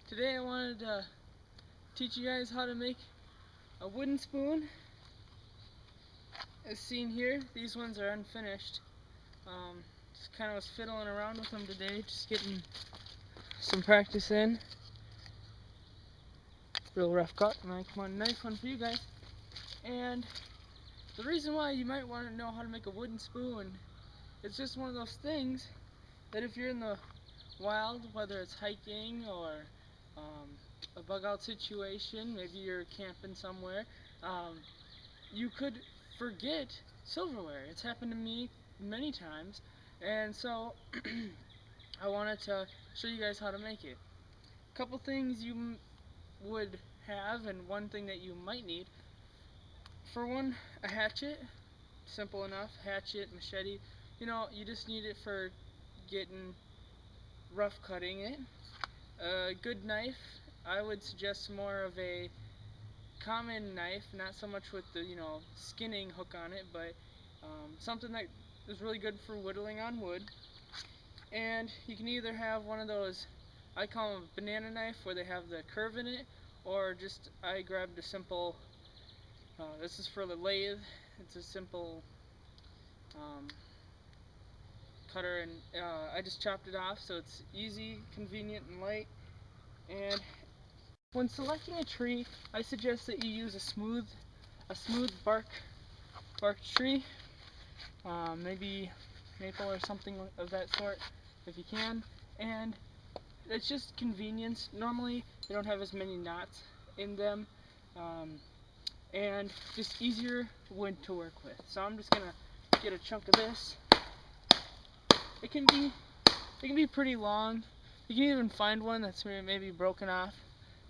Today I wanted to teach you guys how to make a wooden spoon. As seen here, these ones are unfinished. Just kind of was fiddling around with them today, just getting some practice in. Real rough cut, and come on, nice one for you guys. And the reason why you might want to know how to make a wooden spoon, it's just one of those things that if you're in the wild, whether it's hiking or a bug out situation, maybe you're camping somewhere, you could forget silverware. It's happened to me many times, and so I wanted to show you guys how to make it. A couple things you would have, and one thing that you might need. For one, a hatchet. Simple enough. Hatchet, machete. You just need it for getting rough cutting it. A good knife. I would suggest more of a common knife, not so much with the skinning hook on it, but something that is really good for whittling on wood. And you can either have one of those, I call them a banana knife, where they have the curve in it, or just I grabbed a simple, this is for the lathe. It's a simple cutter, and I just chopped it off, so it's easy, convenient, and light. And when selecting a tree, I suggest that you use a smooth barked tree, maybe maple or something of that sort, if you can. And it's just convenience. Normally they don't have as many knots in them, and just easier wood to work with. So I'm just gonna get a chunk of this. It can be pretty long. You can even find one that's maybe broken off.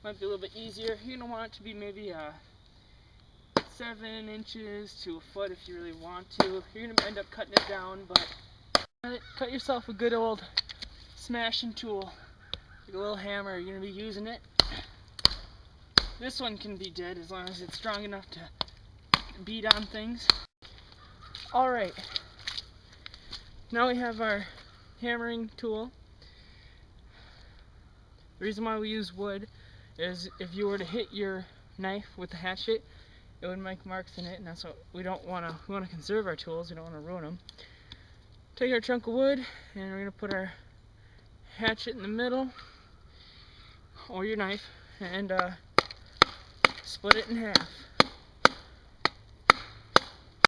Might be a little bit easier. You're gonna want it to be maybe 7 inches to a foot if you really want to. You're gonna end up cutting it down, but cut yourself a good old smashing tool, like a little hammer. You're gonna be using it. This one can be dead as long as it's strong enough to beat on things. Alright, now we have our hammering tool. The reason why we use wood is if you were to hit your knife with the hatchet, it would make marks in it, and that's what we don't want to. We want to conserve our tools. We don't want to ruin them. Take our chunk of wood, and we're going to put our hatchet in the middle, or your knife, and split it in half.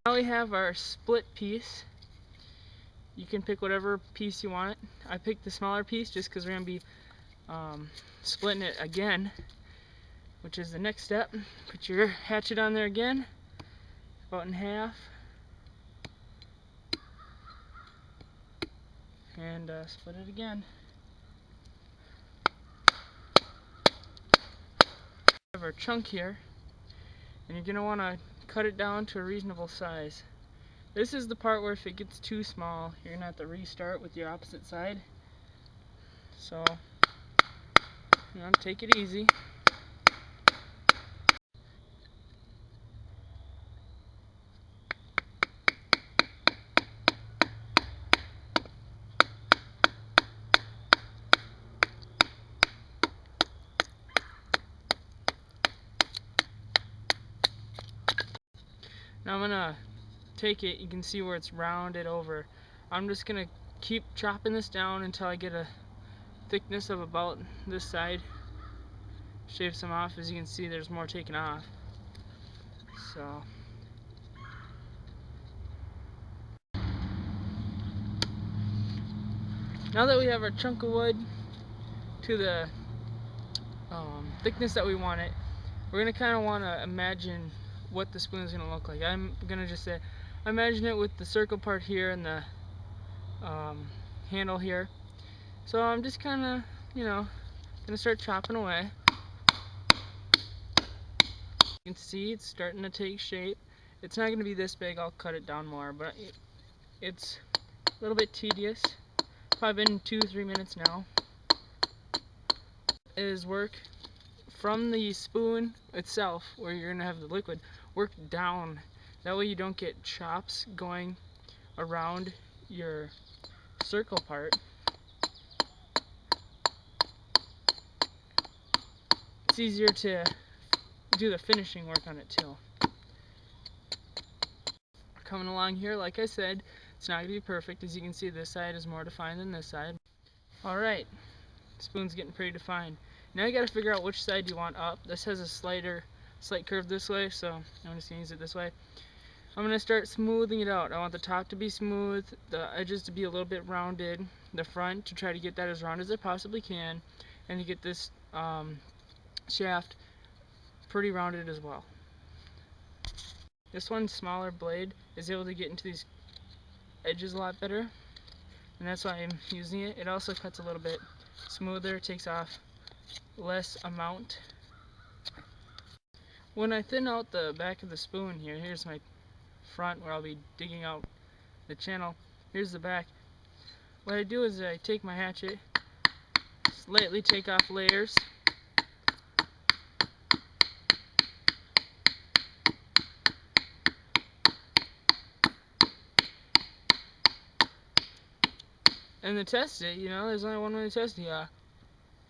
Now we have our split piece. You can pick whatever piece you want. I picked the smaller piece just because we're going to be splitting it again, which is the next step. Put your hatchet on there again, about in half, and split it again. We have our chunk here, and you're going to want to cut it down to a reasonable size. This is the part where if it gets too small, you're going to have to restart with your opposite side. So, take it easy. Now I'm going to take it, you can see where it's rounded over. I'm just going to keep chopping this down until I get a thickness of about this side. Shave some off. As you can see, there's more taken off. So now that we have our chunk of wood to the thickness that we want it, we're going to kind of want to imagine what the spoon is going to look like. I'm going to just say, imagine it with the circle part here and the handle here. So I'm just kind of, going to start chopping away. You can see it's starting to take shape. It's not going to be this big. I'll cut it down more, but it's a little bit tedious. Probably been 2-3 minutes now. Is work from the spoon itself, where you're going to have the liquid, work down. That way you don't get chops going around your circle part. it's easier to do the finishing work on it too. Coming along here, like I said, it's not going to be perfect. As you can see, this side is more defined than this side. Alright, spoon's getting pretty defined. Now you got to figure out which side you want up. This has a slight curve this way, so I'm just going to use it this way. I'm going to start smoothing it out. I want the top to be smooth, the edges to be a little bit rounded, the front to try to get that as round as I possibly can, and to get this shaft pretty rounded as well. This one's smaller blade is able to get into these edges a lot better, and that's why I'm using it. It also cuts a little bit smoother, takes off less amount. When I thin out the back of the spoon here, here's my front where I'll be digging out the channel. Here's the back. What I do is I take my hatchet, slightly take off layers, and to test it, you know, there's only one way to test it.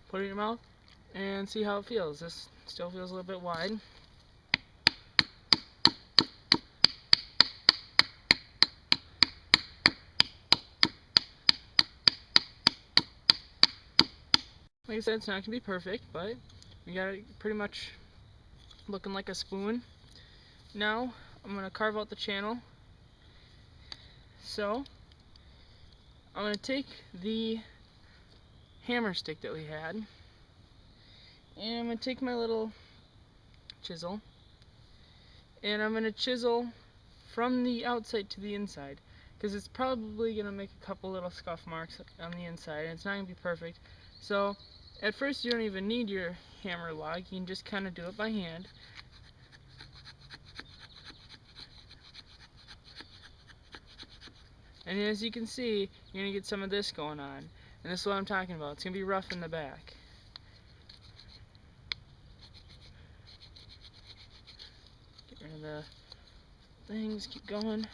Put it in your mouth and see how it feels. This still feels a little bit wide. Like I said, it's not going to be perfect, but we got it pretty much looking like a spoon. Now, I'm going to carve out the channel. So, I'm going to take the hammer stick that we had, and I'm going to take my little chisel, and I'm going to chisel from the outside to the inside, because it's probably going to make a couple little scuff marks on the inside, and it's not going to be perfect. So, at first you don't even need your hammer log, you can just kind of do it by hand. And as you can see, you're going to get some of this going on. And this is what I'm talking about. It's going to be rough in the back. Get rid of the things, keep going.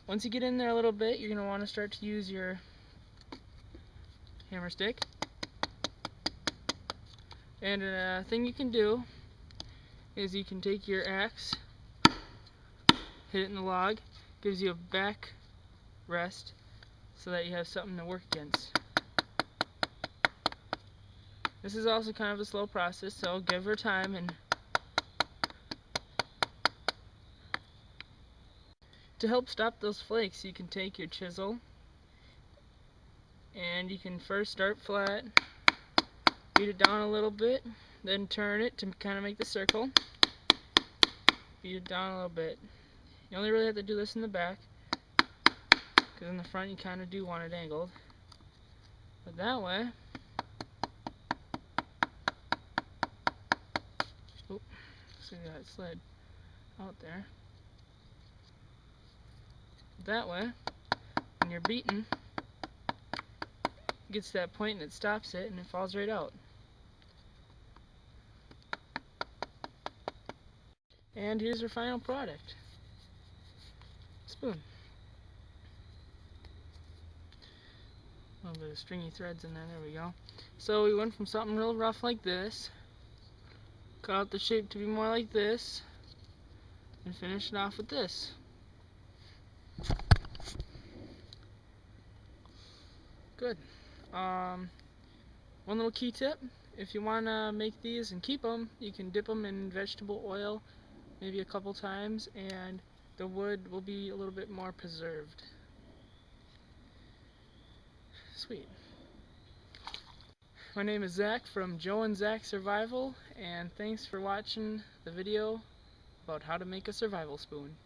Once you get in there a little bit, you're going to want to start to use your hammer stick. And a thing you can do is you can take your axe, hit it in the log, gives you a back rest so that you have something to work against. This is also kind of a slow process, so give her time. And to help stop those flakes, you can take your chisel and you can first start flat, beat it down a little bit, then turn it to kind of make the circle, beat it down a little bit. You only really have to do this in the back, because in the front you kind of do want it angled. But that way, oh, see how it slid out there. That way, when you're beating, it gets to that point and it stops it and it falls right out. And here's our final product. Spoon. A little bit of stringy threads in there, there we go. So we went from something real rough like this, cut out the shape to be more like this, and finish it off with this. Good. One little key tip, if you want to make these and keep them, you can dip them in vegetable oil maybe a couple times, and the wood will be a little bit more preserved. Sweet. My name is Zach from JoeandZachSurvival, and thanks for watching the video about how to make a survival spoon.